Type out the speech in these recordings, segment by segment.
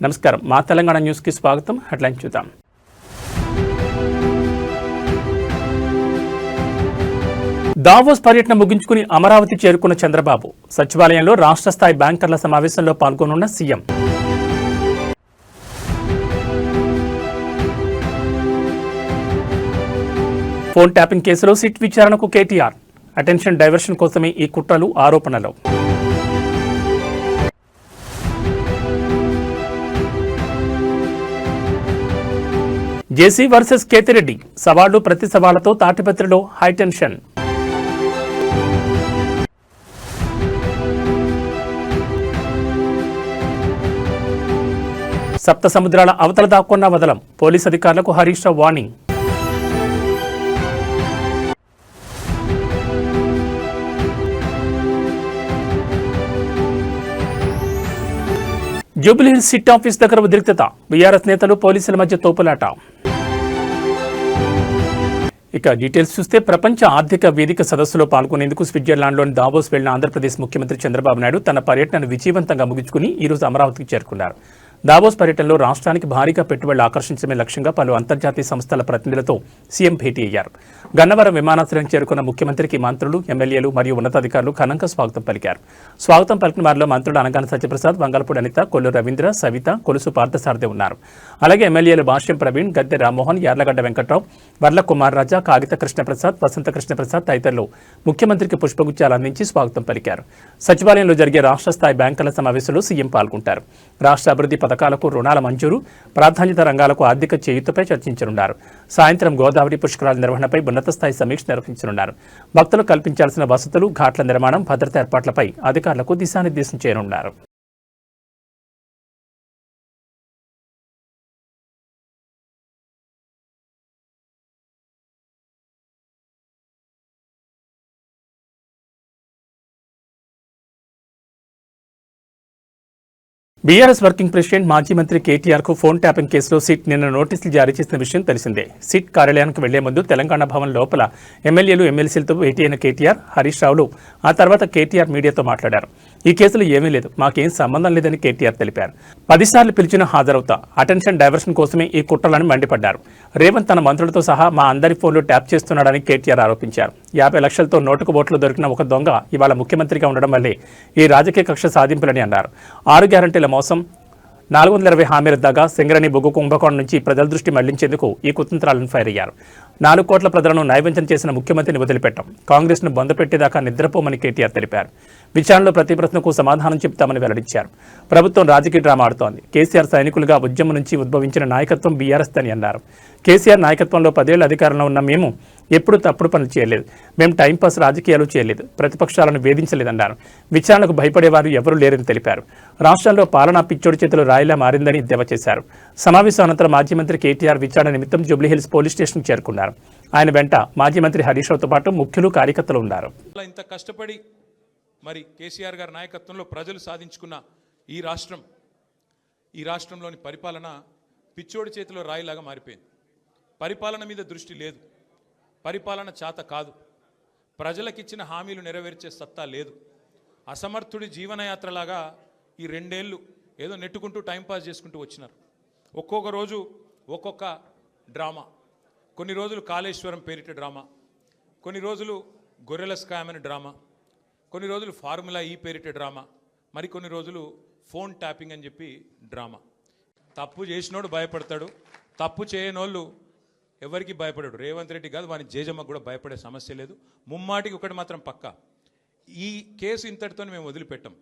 నమస్కారం. మా తెలంగాణ న్యూస్కి స్వాగతం. హెడ్లైన్ చూద్దాం. దావోస్ పర్యటన ముగించుకుని అమరావతి చేరుకున్న చంద్రబాబు సచివాలయంలో రాష్ట్ర స్థాయి బ్యాంకర్ల సమావేశంలో పాల్గొనున్న సీఎం. ఫోన్ ట్యాపింగ్ కేసులో సిట్ విచారణకు కేటీఆర్. అటెన్షన్ డైవర్షన్ కోసమే ఈ కుట్రలు, ఆరోపణలు. జేసీ వర్సెస్ కేతిరెడ్డి సవాళ్లు ప్రతి సవాళ్లతో తాటిపత్రిలో హైటెన్షన్. సప్త సముద్రాల అవతల దాక్కున్న వదలం పోలీస్ అధికారులకు Harish Rao warning. Jubilee Hills SIT office దగ్గర ఉద్రిక్తత, బీఆర్ఎస్ నేతలు పోలీసుల మధ్య తోపులాట. ఇక డీటెయిల్స్ చూస్తే ప్రపంచ ఆర్థిక వేదిక సదస్సులో పాల్గొనేందుకు స్విట్జర్లాండ్లోని దావోస్ వెళ్లిన ఆంధ్రప్రదేశ్ ముఖ్యమంత్రి చంద్రబాబు నాయుడు తన పర్యటనను విజయవంతంగా ముగించుకుని ఈరోజు అమరావతికి చేరుకున్నారు. దావోస్ పర్యటనలో రాష్ట్రానికి భారీగా పెట్టుబడులు ఆకర్షించడమే లక్ష్యంగా పలు అంతర్జాతీయ సంస్థల ప్రతినిధులతో సీఎం భేటీ అయ్యారు. గన్నవరం విమానాశ్రయం చేరుకున్న ముఖ్యమంత్రికి మంత్రులు, ఎమ్మెల్యేలు మరియు ఉన్నతాధికారులు ఘనంగా స్వాగతం పలికారు. స్వాగతం పలికిన వారిలో మంత్రులు అనగాన సత్యప్రసాద్, వంగలపూడి అనిత, కొల్లు రవీంద్ర, సవిత, కొలుసు పార్థసారథి ఉన్నారు. అలాగే ఎమ్మెల్యేలు భాష్యం ప్రవీణ్, గద్దె రామ్మోహన్, యార్లగడ్డ వెంకట్రావు, వర్ల కుమార్ రాజా, కాగిత కృష్ణప్రసాద్, వసంత కృష్ణప్రసాద్ తదితరులు ముఖ్యమంత్రికి పుష్పగుచ్చాలు అందించి స్వాగతం పలికారు. సచివాలయంలో జరిగే రాష్ట్ర స్థాయి బ్యాంకర్ల సమావేశంలో సీఎం పాల్గొంటారు. రాష్ట్ర అభివృద్ధి పథకాలకు రుణాల మంజూరు, ప్రాధాన్యత రంగాలకు ఆర్థిక చేయూతపై చర్చించనున్నారు. సాయంత్రం గోదావరి పుష్కరాల నిర్వహణపై ఉన్నత స్థాయి సమీక్ష నిర్వహించనున్నారు. భక్తులు కల్పించాల్సిన వసతులు, ఘాట్ల నిర్మాణం, భద్రతా ఏర్పాట్లపై అధికారులకు దిశానిర్దేశం చేయనున్నారు. బీఆర్ఎస్ వర్కింగ్ ప్రెసిడెంట్ మాజీ మంత్రి కేటీఆర్కు ఫోన్ ట్యాపింగ్ కేసులో సిట్ నిన్న నోటీసులు జారీ చేసిన విషయం తెలిసిందే. సిట్ కార్యాలయానికి వెళ్లే ముందు తెలంగాణ భవన్ లోపల ఎమ్మెల్యేలు, ఎమ్మెల్సీలతో భేటీ అయిన కేటీఆర్, హరీష్ రావులు ఆ తర్వాత కేటీఆర్ మీడియాతో మాట్లాడారు. ఈ కేసులో ఏమీ లేదు, మాకేం సంబంధం లేదని కేటీఆర్ తెలిపారు. 10 సార్లు పిలిచినా హాజరవుతా, అటెన్షన్ డైవర్షన్ కోసమే ఈ కుట్రలని మండిపడ్డారు. రేవంత్ తన మంత్రులతో సహా మా అందరి ఫోన్లు ట్యాప్ చేస్తున్నాడని కేటీఆర్ ఆరోపించారు. 50 లక్షలతో నోటుకు ఓట్లు దొరికిన ఒక దొంగ ఇవాళ ముఖ్యమంత్రిగా ఉండడం వల్లే ఈ రాజకీయ కక్ష సాధింపులని అన్నారు. 6 గ్యారంటీల మోసం, 420 హామీల దాగా సింగరేణి బొగ్గు కుంభకోణం నుంచి ప్రజల దృష్టి మళ్లించేందుకు ఈ కుతంత్రాలను ఫైర్ అయ్యారు. 4 కోట్ల ప్రజలను నైవంచన చేసిన ముఖ్యమంత్రిని వదిలిపెట్టాం, కాంగ్రెస్ను బొందపెట్టేదాకా నిద్రపోమని కేటీఆర్ తెలిపారు. విచారణలో ప్రతి ప్రశ్నకు సమాధానం చెప్తామని వెల్లడించారు. ప్రభుత్వం రాజకీయ డ్రామా ఆడుతోంది. కేసీఆర్ సైనికులుగా ఉద్యమం నుంచి ఉద్భవించిన నాయకత్వం బీఆర్ఎస్ అని అన్నారు. కేసీఆర్ నాయకత్వంలో 10 ఏళ్ల అధికారంలో ఉన్న మేము ఎప్పుడు తప్పుడు పనులు చేయలేదు, మేము టైంపాస్ రాజకీయాలు చేయలేదు, ప్రతిపక్షాలను వేధించలేదన్నారు. విచారణకు భయపడేవారు ఎవరూ లేరని తెలిపారు. రాష్ట్రంలో పాలనా పిచ్చోడి చేతులు రాయిలా మారిందని ఎద్దేవా చేశారు. సమావేశం అనంతరం మాజీ మంత్రి కేటీఆర్ విచారణ నిమిత్తం జూబ్లీహిల్స్ పోలీస్ స్టేషన్కు చేరుకున్నారు. ఆయన వెంట మాజీ మంత్రి హరీష్ రావుతో పాటు ముఖ్యులు, కార్యకర్తలు ఉన్నారు. ఇంత కష్టపడి మరి కేసీఆర్ గారి నాయకత్వంలో ప్రజలు సాధించుకున్న ఈ రాష్ట్రంలోని పరిపాలన పిచ్చోడి చేతిలో రాయిలాగా మారిపోయింది. పరిపాలన మీద దృష్టి లేదు, పరిపాలన చేత కాదు, ప్రజలకిచ్చిన హామీలు నెరవేర్చే సత్తా లేదు. అసమర్థుడి జీవనయాత్రలాగా ఈ 2 ఏళ్ళు ఏదో నెట్టుకుంటూ టైంపాస్ చేసుకుంటూ వచ్చినారు. ఒక్కొక్క రోజు ఒక్కొక్క డ్రామా. కొన్ని రోజులు కాళేశ్వరం పేరిట డ్రామా, కొన్ని రోజులు గొర్రెల స్కామ్ అని డ్రామా, కొన్ని రోజులు ఫార్ములా ఈ పేరిట డ్రామా, మరికొన్ని రోజులు ఫోన్ ట్యాపింగ్ అని చెప్పి డ్రామా. తప్పు చేసినోడు భయపడతాడు, తప్పు చేయనోళ్ళు ఎవరికి భయపడాడు. రేవంత్ రెడ్డి కాదు, వాని జేజమ్మకు కూడా భయపడే సమస్య లేదు. ముమ్మాటికి ఒకటి మాత్రం పక్కా, ఈ కేసు ఇంతటితో మేము వదిలిపెట్టాం.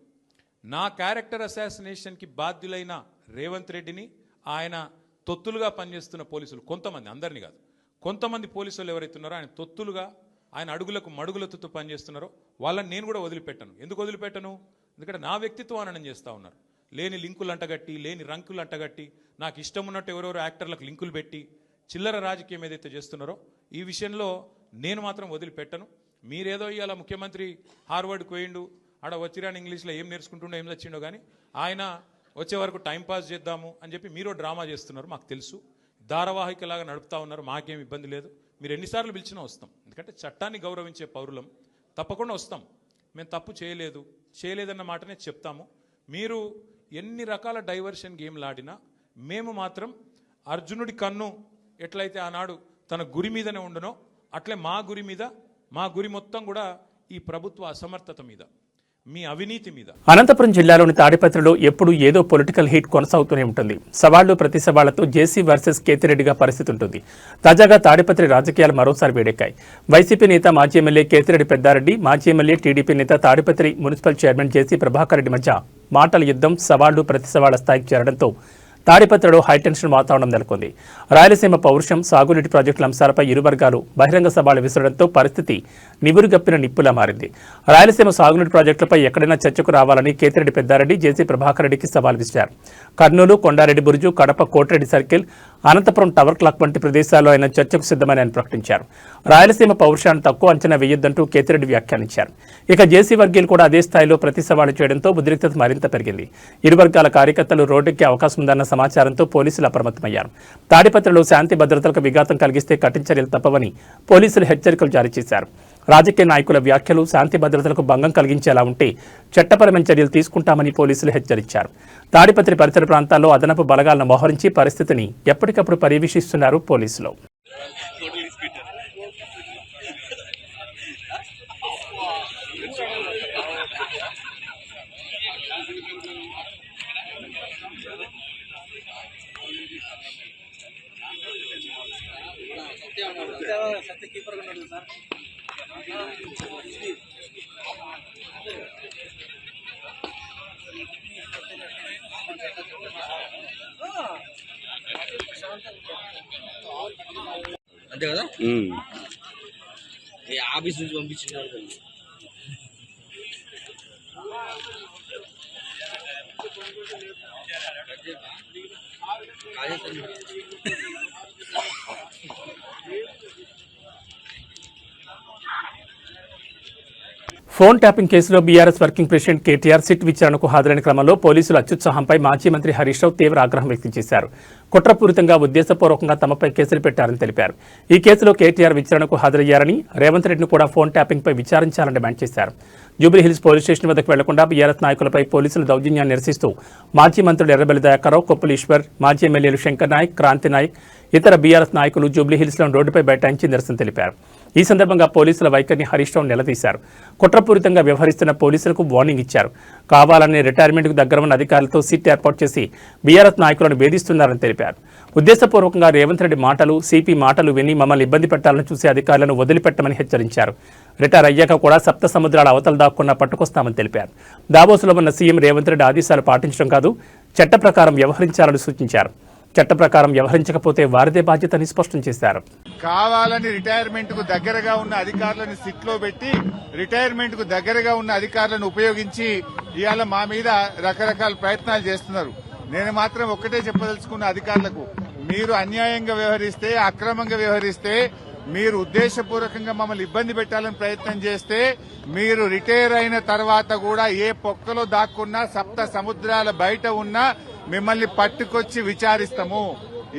నా క్యారెక్టర్ అసాసినేషన్కి బాధ్యులైన రేవంత్ రెడ్డిని, ఆయన తొత్తులుగా పనిచేస్తున్న పోలీసులు కొంతమంది, అందరినీ కాదు, కొంతమంది పోలీసులు ఎవరైతున్నారో ఆయన తొత్తులుగా, ఆయన అడుగులకు మడుగులతో పనిచేస్తున్నారో వాళ్ళని నేను కూడా వదిలిపెట్టను. ఎందుకు వదిలిపెట్టను? ఎందుకంటే నా వ్యక్తిత్వం అననం చేస్తూ ఉన్నారు. లేని లింకులు అంటగట్టి, లేని రంకులు అంటగట్టి, నాకు ఇష్టం ఉన్నట్టు ఎవరెవరో యాక్టర్లకు లింకులు పెట్టి చిల్లర రాజకీయం ఏదైతే చేస్తున్నారో ఈ విషయంలో నేను మాత్రం వదిలిపెట్టను. మీరేదో ఇవాళ ముఖ్యమంత్రి హార్వర్డ్కి పోయిండు, ఆడ వచ్చిరాని ఇంగ్లీష్లో ఏం నేర్చుకుంటుండో ఏం వచ్చిండో కానీ ఆయన వచ్చే వరకు టైంపాస్ చేద్దాము అని చెప్పి మీరు డ్రామా చేస్తున్నారు. మాకు తెలుసు, ధారావాహికలాగా నడుపుతా ఉన్నారు, మాకేం ఇబ్బంది లేదు. మీరు ఎన్నిసార్లు పిలిచినా వస్తాం, ఎందుకంటే చట్టాన్ని గౌరవించే పౌరులం, తప్పకుండా వస్తాం. మేము తప్పు చేయలేదన్న మాటనే చెప్తాము. మీరు ఎన్ని రకాల డైవర్షన్ గేమ్లు ఆడినా మేము మాత్రం అర్జునుడి కన్ను ఎట్లయితే ఆనాడు తన గురి మీదనే ఉండనో అట్లే మా గురి మొత్తం కూడా ఈ ప్రభుత్వ అసమర్థత మీద, మీ అవినీతి మీద. అనంతపురం జిల్లాలోని తాడిపత్రిలో ఎప్పుడు ఏదో పొలిటికల్ హీట్ కొనసాగుతూనే ఉంటుంది. సవాళ్లు ప్రతి సవాళ్లతో జేసీ వర్సెస్ కేతిరెడ్డిగా పరిస్థితి ఉంటుంది. తాజాగా తాడిపత్రి రాజకీయాలు మరోసారి వేడెక్కాయి. వైసీపీ నేత మాజీ ఎమ్మెల్యే కేతిరెడ్డి పెద్దారెడ్డి, మాజీ ఎమ్మెల్యే టీడీపీ నేత తాడిపత్రి మున్సిపల్ చైర్మన్ జేసీ ప్రభాకర్ రెడ్డి మధ్య మాటల యుద్ధం, సవాళ్లు ప్రతి సవాళ్ల స్థాయికి చేరడంతో తాడిపత్రిలో హైటెన్షన్ వాతావరణం నెలకొంది. రాయలసీమ పౌరుషం, సాగునీటి ప్రాజెక్టుల అంశాలపై ఇరు వర్గాలు బహిరంగ సవాళ్లు విసరడంతో పరిస్థితి నివురుగప్పిన నిప్పులా మారింది. రాయలసీమ సాగునీటి ప్రాజెక్టులపై ఎక్కడైనా చర్చకు రావాలని కేతిరెడ్డి పెద్దారెడ్డి జేసీ ప్రభాకర్ రెడ్డికి సవాల్ విసిరారు. కర్నూలు, కొండారెడ్డి బురుజు, Kadapa, Kotireddy circle, Anantapuram tower clock వంటి ప్రదేశాల్లో ఆయన చర్చకు సిద్ధమని ఆయన ప్రకటించారు. రాయలసీమ పౌరుషాన్ని తక్కువ అంచనా వేయొద్దంటూ కేతిరెడ్డి వ్యాఖ్యానించారు. ఇక జేసీ వర్గీయులు కూడా అదే స్థాయిలో ప్రతి సవాలు చేయడంతో ఉద్రిక్తత మరింత పెరిగింది. ఇరు వర్గాల కార్యకర్తలు రోడ్డెక్కే అవకాశం ఉందన్న సమాచారంతో పోలీసులు అప్రమత్తమయ్యారు. తాడిపత్రిలో శాంతి భద్రతలకు విఘాతం కలిగిస్తే కఠిన చర్యలు తప్పవని పోలీసులు హెచ్చరికలు జారీ చేశారు. రాజకీయ నాయకుల వ్యాఖ్యలు శాంతి భద్రతలకు భంగం కలిగించేలా ఉంటే చట్టపరమైన చర్యలు తీసుకుంటామని పోలీసులు హెచ్చరించారు. తాడిపత్రి పరిసర ప్రాంతాల్లో అదనపు బలగాలను మోహరించి పరిస్థితిని ఎప్పటికప్పుడు పర్యవేక్షిస్తున్నారు పోలీసులు. అంతే కదా, ఆఫీస్ నుంచి పంపించిన ఫోన్ ట్యాపింగ్ కేసులో BRS working president KTR SIT విచారణకు హాజరైన క్రమంలో పోలీసుల అత్యుత్సాహంపై మాజీ మంత్రి హరీష్ రావు తీవ్ర ఆగ్రహం వ్యక్తం చేశారు. కుట్రపూరితంగా, ఉద్దేశపూర్వకంగా తమపై కేసులు పెట్టారని తెలిపారు. ఈ కేసులో కేటీఆర్ విచారణకు హాజరయ్యారని, రేవంత్ రెడ్డిని కూడా ఫోన్ ట్యాపింగ్పై విచారించాలని డిమాండ్ చేశారు. జూబ్లీహిల్స్ పోలీస్ స్టేషన్ వద్దకు వెళ్లకుండా బీఆర్ఎస్ నాయకులపై పోలీసుల దౌర్జన్యాన్ని నిరసిస్తూ మాజీ మంత్రులు ఎర్రబెల్లి దయాకర్రావు, కొప్పుల ఈశ్వర్, మాజీ ఎమ్మెల్యేలు శంకర్ నాయక్, క్రాంతి నాయక్, ఇతర బీఆర్ఎస్ నాయకులు జూబ్లీహిల్స్లోని రోడ్డుపై బైఠాయించి నిరసన తెలిపారు. ఈ సందర్భంగా పోలీసుల వైఖరిని హరీష్ రావు నిలదీశారు. కుట్రపూరితంగా వ్యవహరిస్తున్న పోలీసులకు వార్నింగ్ ఇచ్చారు. కావాలనే రిటైర్మెంట్కు దగ్గర ఉన్న అధికారులతో సిట్ ఏర్పాటు చేసి బీఆర్ఎస్ నాయకులను వేధిస్తున్నారని తెలిపారు. ఉద్దేశపూర్వకంగా రేవంత్ రెడ్డి మాటలు, సిపి మాటలు విని మమ్మల్ని ఇబ్బంది పెట్టాలని చూసే అధికారులను వదిలిపెట్టమని హెచ్చరించారు. రిటైర్ అయ్యాక కూడా సప్త సముద్రాల అవతల దాక్కున్నా పట్టుకొస్తామని తెలిపారు. దావోసులో ఉన్న సీఎం రేవంత్ రెడ్డి ఆదేశాలు పాటించడం కాదు, చట్ట ప్రకారం వ్యవహరించాలని సూచించారు. చట్ట ప్రకారం వ్యవహరించకపోతే వారిదే బాధ్యతని స్పష్టం చేశారు. కావాలని రిటైర్మెంట్ కు దగ్గరగా ఉన్న అధికారులను సిట్ లో పెట్టి రిటైర్మెంట్ కు దగ్గరగా ఉన్న అధికారులను ఉపయోగించి ఇవాళ మా మీద రకరకాల ప్రయత్నాలు చేస్తున్నారు. నేను మాత్రం ఒక్కటే చెప్పదలుచుకున్న అధికారులకు, మీరు అన్యాయంగా వ్యవహరిస్తే, అక్రమంగా వ్యవహరిస్తే, మీరు ఉద్దేశపూర్వకంగా మమ్మల్ని ఇబ్బంది పెట్టాలని ప్రయత్నం చేస్తే, మీరు రిటైర్ అయిన తర్వాత కూడా ఏ పొక్కలో దాక్కున్నా, సప్త సముద్రాల బయట ఉన్నా మిమ్మల్ని పట్టుకొచ్చి విచారిస్తాము.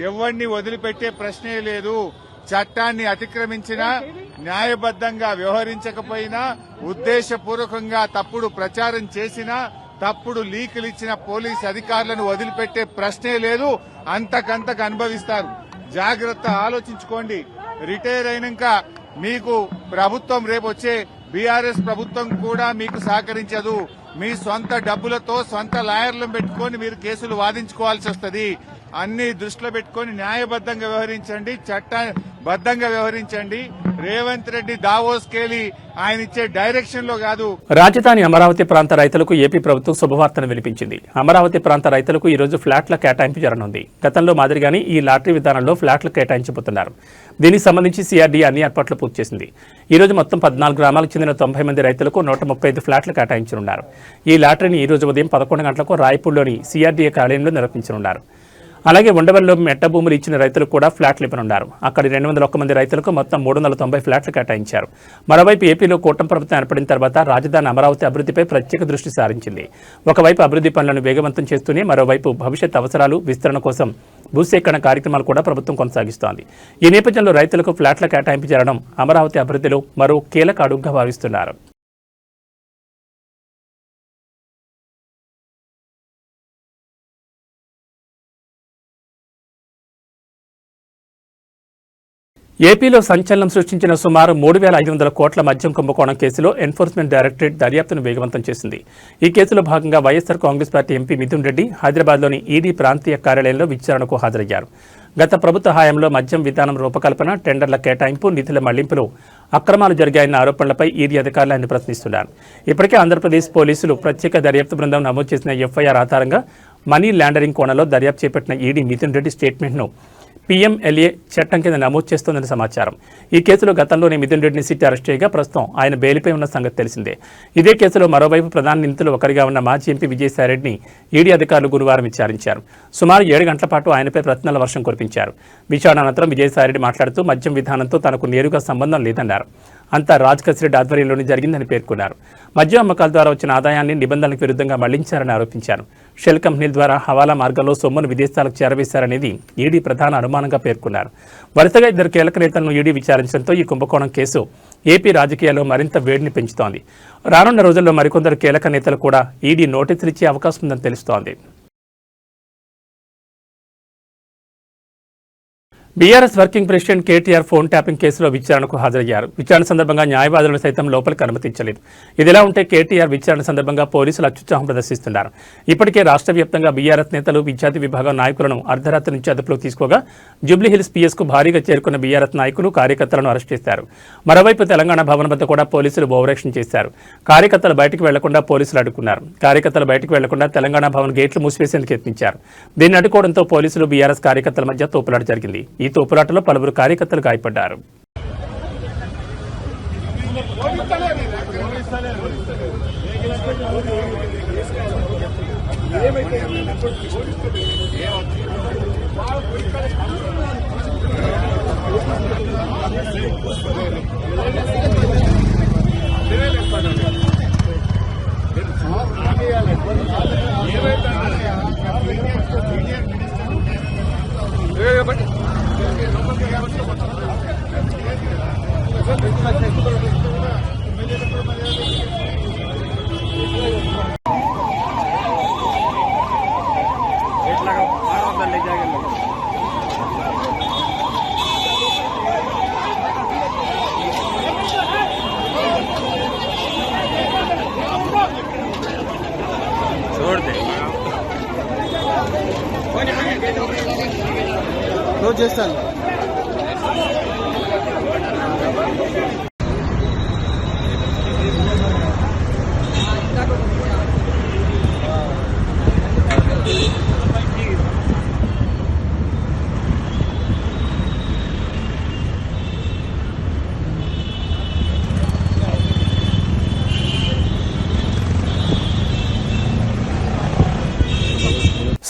ఎవరిని వదిలిపెట్టే ప్రశ్నే లేదు. చట్టాన్ని అతిక్రమించినా, న్యాయబద్దంగా వ్యవహరించకపోయినా, ఉద్దేశపూర్వకంగా తప్పుడు ప్రచారం చేసినా, తప్పుడు లీకులు ఇచ్చిన పోలీస్ అధికారులను వదిలిపెట్టే ప్రశ్నే లేదు. అంతకంతకు అనుభవిస్తారు. జాగ్రత్త, ఆలోచించుకోండి. రిటైర్ అయినాక మీకు ప్రభుత్వం, రేపు వచ్చే బీఆర్ఎస్ ప్రభుత్వం కూడా మీకు సహకరించదు. మీ సొంత డబ్బులతో సొంత లాయర్లను పెట్టుకుని మీరు కేసులు వాదించుకోవాల్సి వస్తుంది. అన్ని దృష్టిలో పెట్టుకుని న్యాయబద్దంగా వ్యవహరించండి, చట్టబద్దంగా వ్యవహరించండి. రేవంత్ రెడ్డి దావోస్కెళ్లి ఆయన ఇచ్చే డైరెక్షన్ లో కాదు. రాజధాని అమరావతి ప్రాంత రైతులకు ఏపీ ప్రభుత్వం శుభవార్తను వినిపించింది. అమరావతి ప్రాంత రైతులకు ఈ రోజు ఫ్లాట్ల కేటాయింపు జరగనుంది. గతంలో మాదిరిగానే ఈ లాటరీ విధానంలో ఫ్లాట్లు కేటాయించబోతున్నారు. దీనికి సంబంధించి సిఆర్డీఏ అన్ని ఏర్పాట్లు పూర్తి చేసింది. ఈ రోజు మొత్తం 14 గ్రామాలకు చెందిన 90 మంది రైతులకు 135 ఫ్లాట్లు కేటాయించనున్నారు. ఈ లాటరీని ఈ రోజు ఉదయం 11 గంటలకు రాయపూర్లోని సిఆర్డీఏ కార్యాలయంలో నిర్వహించనున్నారు. అలాగే ఉండవల్లిలో మెట్ట భూములు ఇచ్చిన రైతులకు కూడా ఫ్లాట్లు ఇవ్వనున్నారు. అక్కడి 201 మంది రైతులకు మొత్తం 390 ఫ్లాట్లు కేటాయించారు. మరోవైపు ఏపీలో కూటమి ప్రభుత్వం ఏర్పడిన తర్వాత రాజధాని అమరావతి అభివృద్ధిపై ప్రత్యేక దృష్టి సారించింది. ఒకవైపు అభివృద్ధి పనులను వేగవంతం చేస్తూనే మరోవైపు భవిష్యత్ అవసరాలు, విస్తరణ కోసం భూసేకరణ కార్యక్రమాలు కూడా ప్రభుత్వం కొనసాగిస్తోంది. ఈ నేపథ్యంలో రైతులకు ఫ్లాట్ల కేటాయింపు జరగడం అమరావతి అభివృద్ధిలో మరో కీలక అడుగుగా భావిస్తున్నారు. ఏపీలో సంచలనం సృష్టించిన సుమారు 3,500 కోట్ల మద్యం కుంభకోణం కేసులో ఎన్ఫోర్స్మెంట్ డైరెక్టరేట్ దర్యాప్తును వేగవంతం చేసింది. ఈ కేసులో భాగంగా వైఎస్సార్ కాంగ్రెస్ పార్టీ ఎంపీ మిథున్ రెడ్డి హైదరాబాద్లోని ఈడీ ప్రాంతీయ కార్యాలయంలో విచారణకు హాజరయ్యారు. గత ప్రభుత్వ హయాంలో మద్యం విధానం రూపకల్పన, టెండర్ల కేటాయింపు, నిధుల మళ్లింపులో అక్రమాలు జరిగాయన్న ఆరోపణలపై ఈడీ అధికారులు ఆయన ప్రశ్నిస్తున్నారు. ఇప్పటికే ఆంధ్రప్రదేశ్ పోలీసులు ప్రత్యేక దర్యాప్తు బృందం నమోదు చేసిన ఎఫ్ఐఆర్ ఆధారంగా మనీ లాండరింగ్ కోణంలో దర్యాప్తు చేపట్టిన ఈడీ మిథున్ రెడ్డి స్టేట్మెంట్ను పీఎంఎల్ఏ చట్టం కింద నమోదు చేస్తోందని సమాచారం. ఈ కేసులో గతంలోనే మిథున్ రెడ్డిని సిట్ అరెస్ట్ చేయగా ప్రస్తుతం ఆయన బెయిల్పై ఉన్న సంగతి తెలిసిందే. ఇదే కేసులో మరోవైపు ప్రధాన నిందితులు ఒకరిగా ఉన్న మాజీ ఎంపీ విజయసాయిరెడ్డిని ఈడీ అధికారులు గురువారం విచారించారు. సుమారు 7 గంటల పాటు ఆయనపై ప్రశ్నల వర్షం కురిపించారు. విచారణ అనంతరం విజయసాయిరెడ్డి మాట్లాడుతూ మద్యం విధానంతో తనకు నేరుగా సంబంధం లేదన్నారు. అంతా రాజ్ రెడ్డి ఆధ్వర్యంలోనే జరిగిందని పేర్కొన్నారు. మద్యం అమ్మకాల ద్వారా వచ్చిన ఆదాయాన్ని నిబంధనలకు విరుద్ధంగా మళ్లించారని ఆరోపించారు. షెల్ కంపెనీల ద్వారా హవాలా మార్గంలో సొమ్మును విదేశాలకు చేరవేశారనేది ఈడీ ప్రధాన అనుమానంగా పేర్కొన్నారు. వరుసగా 2 కీలక నేతలను ఈడీ విచారించడంతో ఈ కుంభకోణం కేసు ఏపీ రాజకీయాల్లో మరింత వేడిని పెంచుతోంది. రానున్న రోజుల్లో మరికొందరు కీలక నేతలు కూడా ఈడీ నోటీసులు ఇచ్చే అవకాశం ఉందని తెలుస్తోంది. BRS working president KTR phone tapping కేసులో విచారణకు హాజరయ్యారు. విచారణ సందర్భంగా న్యాయవాదులను సైతం లోపలికి అనుమతించలేదు. ఇదిలా ఉంటే కేటీఆర్ విచారణ సందర్భంగా పోలీసులు అత్యుత్సాహం ప్రదర్శిస్తున్నారు. ఇప్పటికే రాష్ట్ర వ్యాప్తంగా బీఆర్ఎస్ నేతలు, విద్యార్థి విభాగం నాయకులను అర్ధరాత్రి నుంచి అదుపులోకి తీసుకోగా జూబ్లీహిల్స్ పీఎస్కు భారీగా చేరుకున్న బీఆర్ఎస్ నాయకులు, కార్యకర్తలను అరెస్ట్ చేశారు. మరోవైపు తెలంగాణ భవన్ వద్ద కూడా పోలీసులు ఓవరాక్షన్ చేశారు. కార్యకర్తలు బయటకు వెళ్లకుండా పోలీసులు అడ్డుకున్నారు. కార్యకర్తలు బయటకు వెళ్లకుండా తెలంగాణ భవన్ గేట్లు మూసివేసేందుకు యత్నించారు. దీన్ని అడ్డుకోవడంతో పోలీసులు, బీఆర్ఎస్ కార్యకర్తల మధ్య తోపులాట జరిగింది. ఈ తోపులాటలో పలువురు కార్యకర్తలు గాయపడ్డారు. చేస్తాను.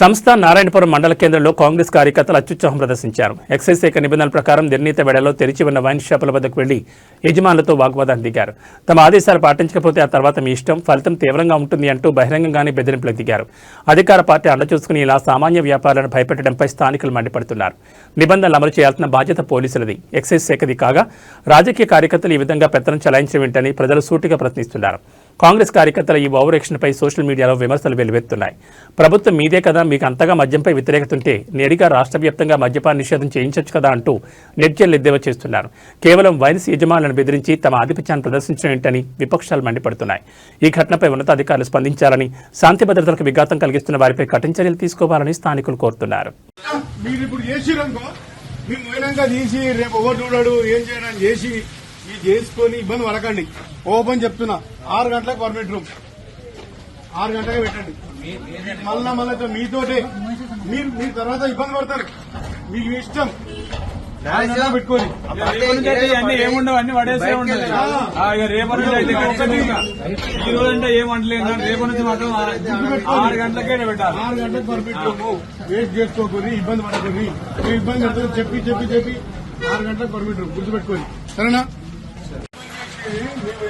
సంస్థ నారాయణపురం మండల కేంద్రంలో కాంగ్రెస్ కార్యకర్తలు అత్యుత్సాహం ప్రదర్శించారు. ఎక్సైజ్ శాఖ నిబంధనల ప్రకారం నిర్ణీత వేళలో తెరిచి ఉన్న వైన్ షాపుల వద్దకు వెళ్లి యజమానులతో వాగ్వాదానికి దిగారు. తమ ఆదేశాలు పాటించకపోతే ఆ తర్వాత మీ ఇష్టం, ఫలితం తీవ్రంగా ఉంటుంది అంటూ బహిరంగంగానే బెదిరింపులకు దిగారు. అధికార పార్టీ అండ చూసుకుని ఇలా సామాన్య వ్యాపారులను భయపెట్టడంపై స్థానికులు మండిపడుతున్నారు. నిబంధనలు అమలు చేయాల్సిన బాధ్యత పోలీసులది, ఎక్సైజ్ శాఖది కాగా రాజకీయ కార్యకర్తలు ఈ విధంగా పెత్తనం చెలాయించడం ఏంటని ప్రజలు సూటిగా ప్రశ్నిస్తున్నారు. కాంగ్రెస్ కార్యకర్తల ఈ ఓవర్ యాక్షన్పై సోషల్ మీడియాలో విమర్శలు వెల్లువెత్తున్నాయి. ప్రభుత్వం మీదే కదా, మీకు అంతగా మద్యంపై వ్యతిరేకత ఉంటే నేరుగా రాష్ట్ర వ్యాప్తంగా మద్యపాన నిషేధం చేయించవచ్చు కదా అంటూ నెట్జన్లు ఎద్దేవా చేస్తున్నారు. కేవలం వైన్స్ యజమానులను బెదిరించి తమ ఆధిపత్యాన్ని ప్రదర్శించడం ఏంటని విపక్షాలు మండిపడుతున్నాయి. ఈ ఘటనపై ఉన్నతాధికారులు స్పందించాలని, శాంతి భద్రతలకు విఘాతం కలిగిస్తున్న వారిపై కఠిన చర్యలు తీసుకోవాలని స్థానికులు కోరుతున్నారు. చేసుకొని ఇబ్బంది పడకండి. ఓపెన్ చెప్తున్నా, 6 గంటలకు పర్మిట్ రూమ్, 6 గంటలకే పెట్టండి. మళ్ళా మీతోటే మీరు తర్వాత ఇబ్బంది పడతారు. మీకు ఇష్టం పెట్టుకోండి. ఏముండవు, అన్ని పడేసే ఉండదు. రేపటి నుంచి అయితే ఖచ్చితంగా ఈ రోజు అంటే ఏమంటలేదు. రేపటి నుంచి మాత్రం 6 గంటలకే పెట్టాలి. 6 గంటలకు పర్మిట్ రూమ్. వేస్ట్ చేసుకోకూరి, ఇబ్బంది పడకూరి. మీరు ఇబ్బంది పడతారు చెప్పి 6 గంటలకు పర్మిట్ రూమ్ గుర్తుపెట్టుకోండి, సరేనా?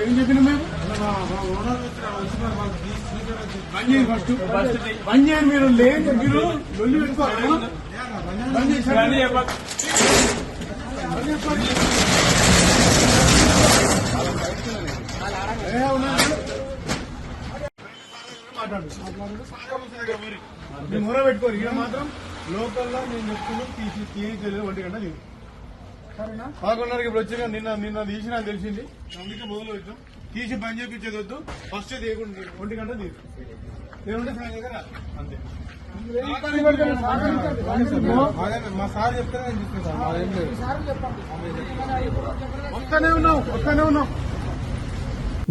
ఏం చెప్పిన మేము ఫస్ట్ బంద్ చేయండి. మీరు లేదు, మీరు లొల్లి పెట్టుకోవాలి. బంద్ చేసి మొర పెట్టుకోరు. ఇక్కడ మాత్రం లోకల్లో నేను చెప్తున్నాను, తీసి 1 గంట లేదు. 11:30కి ఇప్పుడు వచ్చిన నిన్న తీసి నాకు తెలిసింది, అందుకే మొదలు వచ్చాం. తీసి పని చేపించేది వద్దు, ఫస్ట్ తీయకుండా 1 గంట తీసు లేకుంటే దగ్గర అంతే. మా సార్ చెప్తే నేను తీసుకుంటాను. వస్తానే ఉన్నాం.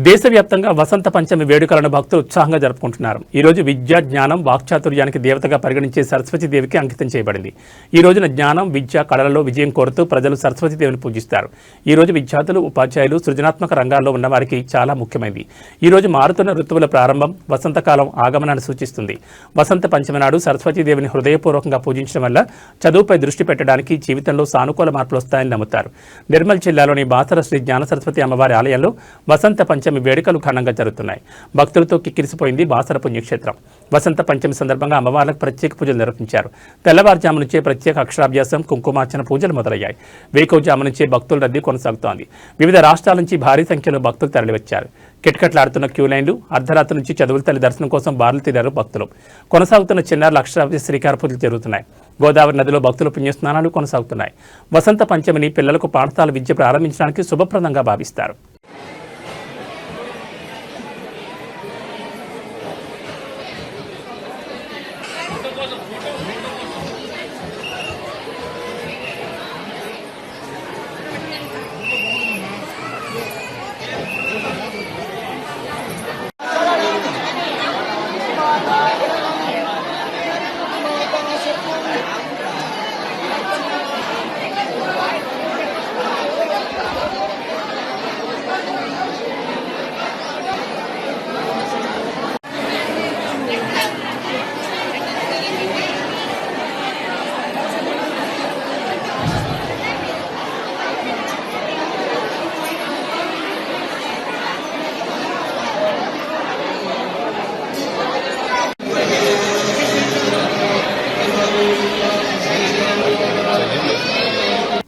దేశవ్యాప్తంగా వసంత పంచమి వేడుకలను భక్తులు ఉత్సాహంగా జరుపుకుంటున్నారు. ఈ రోజు విద్య, జ్ఞానం, వాక్చాతుర్యానికి దేవతగా పరిగణించే సరస్వతీదేవికి అంకితం చేయబడింది. ఈ రోజున జ్ఞానం, విద్య, కళలలో విజయం కోరుతూ ప్రజలు సరస్వతీదేవిని పూజిస్తారు. ఈ రోజు విద్యార్థులు, ఉపాధ్యాయులు సృజనాత్మక రంగాల్లో ఉన్నవారికి చాలా ముఖ్యమైనది. ఈ రోజు మారుతున్న ఋతువుల ప్రారంభం, వసంతకాలం ఆగమనాన్ని సూచిస్తుంది. వసంత పంచమి నాడు సరస్వతీదేవిని హృదయపూర్వకంగా పూజించడం వల్ల చదువుపై దృష్టి పెట్టడానికి, జీవితంలో సానుకూల మార్పులు వస్తాయని నమ్ముతారు. నిర్మల్ జిల్లాలోని బాసర శ్రీ జ్ఞాన సరస్వతి అమ్మవారి ఆలయంలో వసంత పంచమి వేడుకలు ఘనంగా జరుగుతున్నాయి. భక్తులతో కిక్కిరిసిపోయింది బాసర పుణ్యక్షేత్రం. వసంత పంచమి సందర్భంగా అమ్మవార్లకు ప్రత్యేక పూజలు నిర్వహించారు. తెల్లవారుజాము నుంచే ప్రత్యేక అక్షరాభ్యాసం, కుంకుమార్చన పూజలు మొదలయ్యాయి. వేకువజాము నుంచే భక్తుల రద్దీ కొనసాగుతోంది. వివిధ రాష్ట్రాల నుంచి భారీ సంఖ్యలో భక్తులు తరలివచ్చారు. కిటకట్లాడుతున్న క్యూ లైన్లు, అర్ధరాత్రి నుంచి చదువుల తల్లి దర్శనం కోసం బారులు తీరారు భక్తులు. కొనసాగుతున్న చిన్నారుల అక్షరాభ్యాస శ్రీకార పూజలు జరుగుతున్నాయి. గోదావరి నదిలో భక్తుల పుణ్యస్నానాలు కొనసాగుతున్నాయి. వసంత పంచమిని పిల్లలకు పాఠశాల విద్య ప్రారంభించడానికి శుభప్రదంగా భావిస్తారు.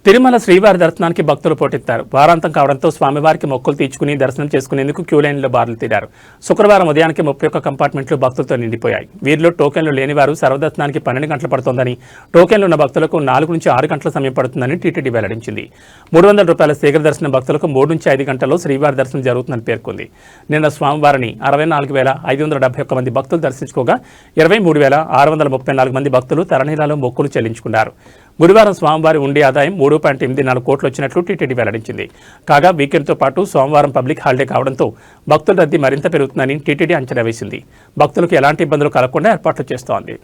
తిరుమల శ్రీవారి దర్శనానికి భక్తులు పోటెత్తారు. వారాంతం కావడంతో స్వామివారికి మొక్కులు తీర్చుకుని దర్శనం చేసుకునేందుకు క్యూ లైన్లో బారులు తీరారు. శుక్రవారం ఉదయానికి 31 కంపార్ట్మెంట్లు భక్తులతో నిండిపోయాయి. వీరిలో టోకెన్లు లేనివారు సర్వదర్శనానికి 12 గంటలు పడుతోందని, టోకెన్లు ఉన్న భక్తులకు 4 నుంచి 6 గంటల సమయం పడుతుందని టీటీడీ వెల్లడించింది. 300 రూపాయల శీఘ్ర దర్శనం భక్తులకు 3 నుంచి 5 గంటల్లో శ్రీవారి దర్శనం జరుగుతుందని పేర్కొంది. నిన్న స్వామివారిని 64,571 మంది భక్తులు దర్శించుకోగా 23,634 మంది భక్తులు తరణీలాలో మొక్కులు చెల్లించుకున్నారు. గురువారం స్వామివారి ఉండే ఆదాయం 3.84 కోట్లు వచ్చినట్లు టీటీడీ వెల్లడించింది. కాగా వీకెండ్తో పాటు సోమవారం పబ్లిక్ హాలిడే కావడంతో భక్తుల రద్దీ మరింత పెరుగుతుందని టీటీడీ అంచనా వేసింది. భక్తులకు ఎలాంటి ఇబ్బందులు కలగకుండా ఏర్పాట్లు చేస్తోంది.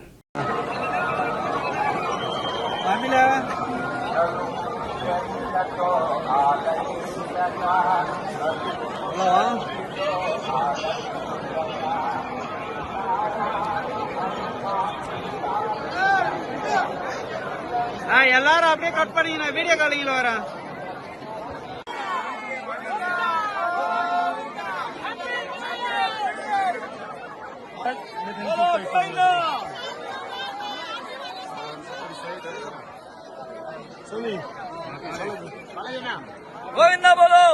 எல்லாரும் அப்படியே கட் பண்ணீங்க, வீடியோ காலிங்ல வரேன். గోవిందా బోలో.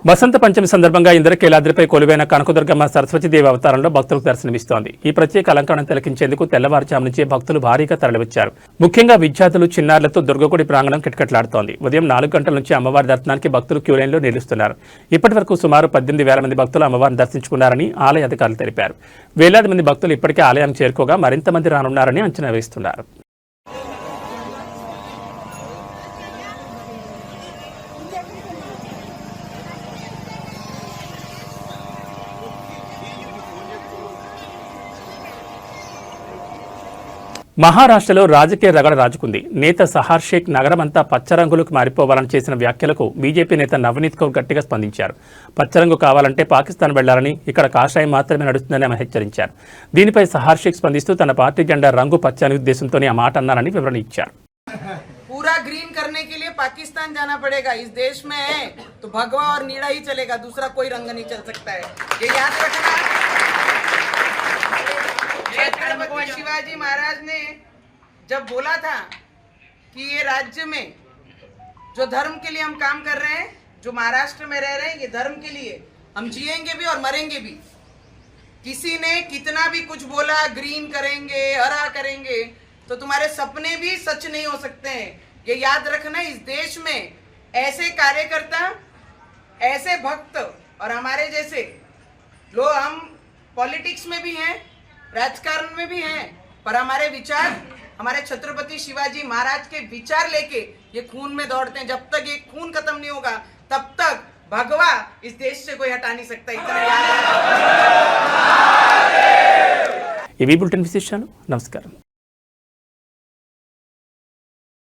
వసంత పంచమి సందర్భంగా ఇంద్రకీలాద్రిపై కొలువైన కనకదుర్గమ్మ సరస్వతీదేవి అవతారంలో భక్తులకు దర్శనమిస్తోంది. ఈ ప్రత్యేక అలంకరణ తిలకించేందుకు తెల్లవారుజాము నుంచే భక్తులు భారీగా తరలివచ్చారు. ముఖ్యంగా విద్యార్థులు చిన్నారులతో దుర్గగుడి ప్రాంగణం కిటకిటలాడుతోంది. ఉదయం 4 గంటల నుంచి అమ్మవారి దర్శనానికి భక్తులు క్యూలైన్లో నిలుస్తున్నారు. ఇప్పటి వరకు సుమారు 18,000 మంది భక్తులు అమ్మవారిని దర్శించుకున్నారని ఆలయ అధికారులు తెలిపారు. వేలాది మంది భక్తులు ఇప్పటికే ఆలయానికి చేరుకోగా మరింత మంది రానున్నారని అంచనా వేస్తున్నారు. మహారాష్ట్రలో రాజకీయ రగడ రాజుకుంది. నేత సహార్ షేక్ నగరమంతా పచ్చరంగులకు మారిపోవాలని చేసిన వ్యాఖ్యలకు బీజేపీ నేత నవనీత్ కౌర్ గట్టిగా స్పందించారు. పచ్చరంగు కావాలంటే పాకిస్తాన్ వెళ్లాలని, ఇక్కడ కాషాయం మాత్రమే నడుస్తుందని ఆమె హెచ్చరించారు. దీనిపై సహార్ షేక్ స్పందిస్తూ తన పార్టీ జెండా రంగు పచ్చ అనే ఉద్దేశంతోనే ఆ మాట అన్నారని వివరణ ఇచ్చారు. पूरा ग्रीन करने के लिए पाकिस्तान जाना पड़ेगा. इस देश में है तो भगवा और नीला ही चलेगा, दूसरा कोई रंग नहीं चल सकता है. ये याद रखना. छत्रपति शिवाजी महाराज ने जब बोला था कि ये राज्य में जो धर्म के लिए हम काम कर रहे हैं, जो महाराष्ट्र में रह रहे हैं, ये धर्म के लिए हम जिएंगे भी और मरेंगे भी. किसी ने कितना भी कुछ बोला, ग्रीन करेंगे, हरा करेंगे, तो तुम्हारे सपने भी सच नहीं हो सकते हैं. ये याद रखना. इस देश में ऐसे कार्यकर्ता, ऐसे भक्त और हमारे जैसे लोग, हम पॉलिटिक्स में भी हैं, राजकारण में भी हैं, पर हमारे विचार, हमारे छत्रपति शिवाजी महाराज के विचार लेके ये खून में दौड़ते हैं. जब तक ये खून खत्म नहीं होगा तब तक भगवा इस देश से कोई हटा नहीं सकता. इतना याद रखना. ఇవి బులెటిన్ విశేషాలు. నమస్కారం.